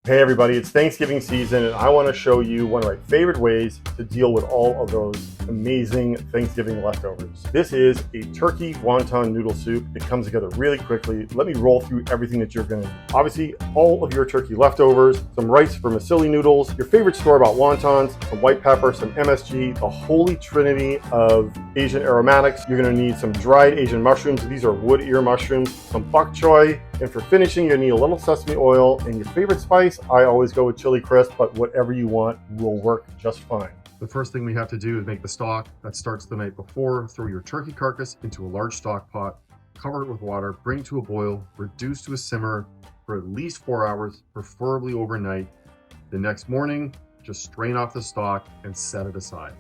Hey everybody, it's Thanksgiving season and I want to show you one of my favorite ways to deal with all of those amazing Thanksgiving leftovers. This is a turkey wonton noodle soup. It comes together really quickly. Let me roll through everything that you're going to need. Obviously, all of your turkey leftovers, some rice vermicelli noodles, your favorite store-bought wontons, some white pepper, some MSG, the holy trinity of Asian aromatics. You're going to need some dried Asian mushrooms. These are wood ear mushrooms, some bok choy, and for finishing, you're going to need a little sesame oil and your favorite spice. I always go with chili crisp, but whatever you want will work just fine. The first thing we have to do is make the stock. That starts the night before. Throw your turkey carcass into a large stock pot, cover it with water, bring to a boil, reduce to a simmer for at least 4 hours, preferably overnight. The next morning, just strain off the stock and set it aside.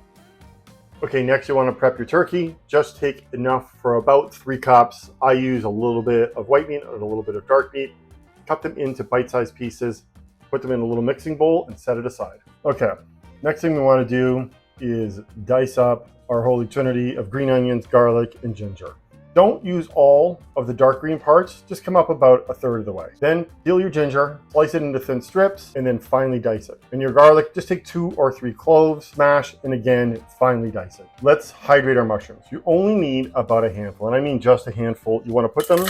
Okay, next you want to prep your turkey. Just take enough for about 3 cups. I use a little bit of white meat and a little bit of dark meat. Cut them into bite-sized pieces, put them in a little mixing bowl and set it aside. Okay, next thing we want to do is dice up our holy trinity of green onions, garlic, and ginger. Don't use all of the dark green parts, just come up about a third of the way. Then peel your ginger, slice it into thin strips, and then finely dice it. And your garlic, just take 2 or 3 cloves, smash, and again, finely dice it. Let's hydrate our mushrooms. You only need about a handful, and I mean just a handful. You want to put them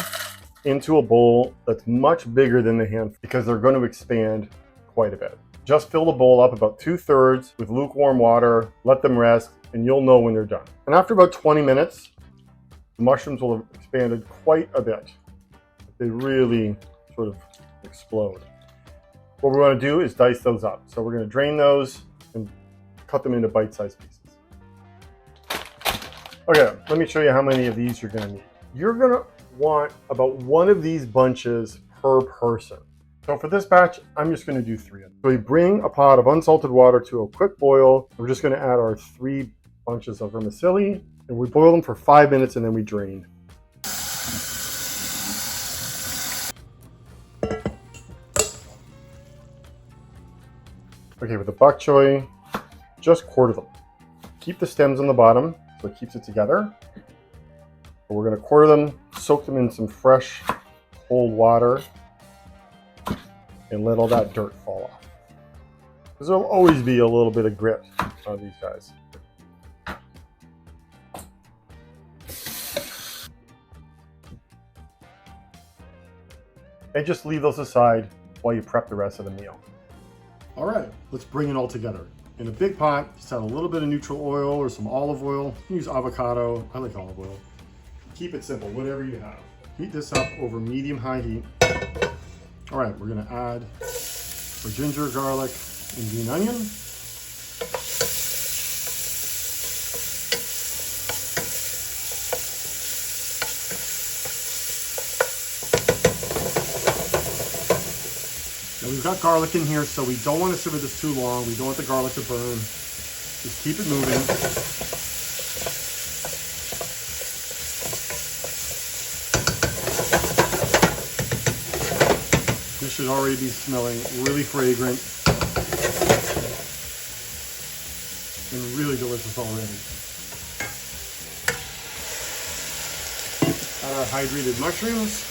into a bowl that's much bigger than the handful because they're going to expand quite a bit. Just fill the bowl up about 2/3 with lukewarm water, let them rest, and you'll know when they're done. And after about 20 minutes, the mushrooms will have expanded quite a bit. They really sort of explode. What we're going to do is dice those up. So we're going to drain those and cut them into bite-sized pieces. Okay, let me show you how many of these you're going to need. You're going to want about 1 of these bunches per person. So for this batch, I'm just going to do 3 of them. So we bring a pot of unsalted water to a quick boil. We're just going to add our 3 bunches of vermicelli. And we boil them for 5 minutes and then we drain. Okay, with the bok choy, just quarter them. Keep the stems on the bottom so it keeps it together. But we're going to quarter them, soak them in some fresh cold water, and let all that dirt fall off. Because there'll always be a little bit of grit on these guys. And just leave those aside while you prep the rest of the meal. All right, let's bring it all together. In a big pot, just add a little bit of neutral oil or some olive oil. You can use avocado, I like olive oil. Keep it simple, whatever you have. Heat this up over medium-high heat. All right, we're gonna add our ginger, garlic, and green onion. Now we've got garlic in here, so we don't want to simmer this too long. We don't want the garlic to burn. Just keep it moving. This should already be smelling really fragrant and really delicious already. Add our hydrated mushrooms.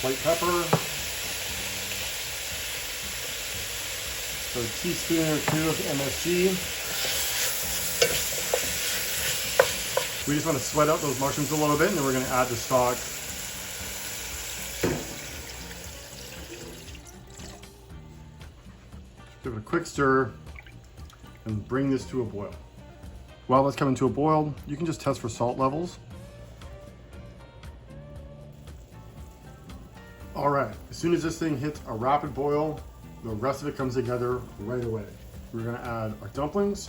White pepper. So a teaspoon or 2 of MSG. We just want to sweat out those mushrooms a little bit and then we're going to add the stock. Give it a quick stir and bring this to a boil. While that's coming to a boil, you can just test for salt levels. All right, as soon as this thing hits a rapid boil, the rest of it comes together right away. We're gonna add our dumplings.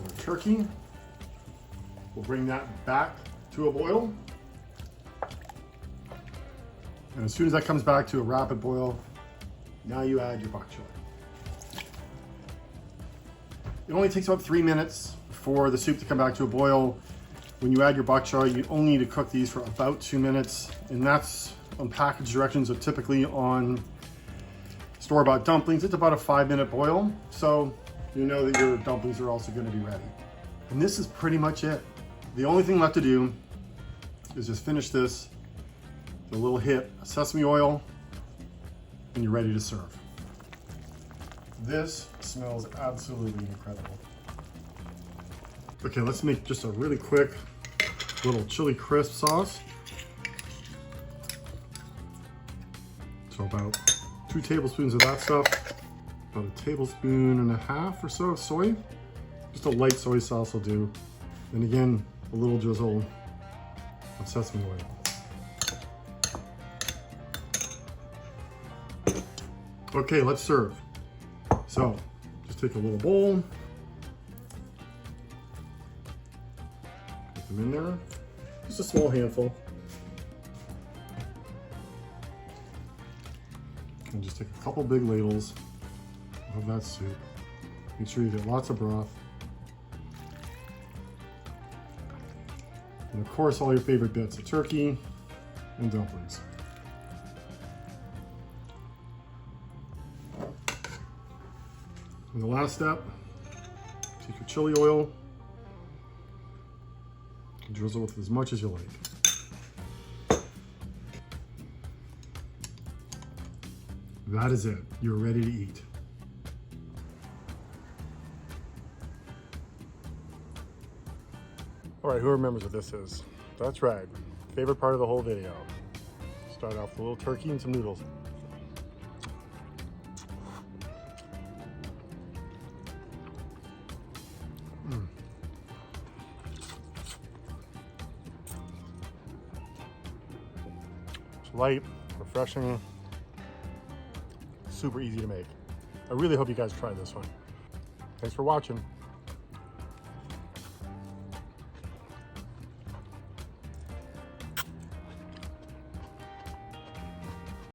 Our turkey. We'll bring that back to a boil. And as soon as that comes back to a rapid boil, now you add your bok choy. It only takes about 3 minutes for the soup to come back to a boil. When you add your bok choy, you only need to cook these for about 2 minutes, and that's on package directions. So typically on store-bought dumplings. It's about a 5-minute boil, so you know that your dumplings are also going to be ready. And this is pretty much it. The only thing left to do is just finish this with a little hit of sesame oil, and you're ready to serve. This smells absolutely incredible. Okay, let's make just a really quick little chili crisp sauce. So about 2 tablespoons of that stuff, about 1.5 tablespoons or so of soy. Just a light soy sauce will do. And again, a little drizzle of sesame oil. Okay, let's serve. So, just take a little bowl, put them in there, just a small handful. And just take a couple big ladles of that soup. Make sure you get lots of broth. And of course, all your favorite bits of turkey and dumplings. And the last step, take your chili oil and drizzle with as much as you like. That is it. You're ready to eat. All right, who remembers what this is? That's right. Favorite part of the whole video. Start off with a little turkey and some noodles. It's light, refreshing, super easy to make. I really hope you guys try this one. Thanks for watching.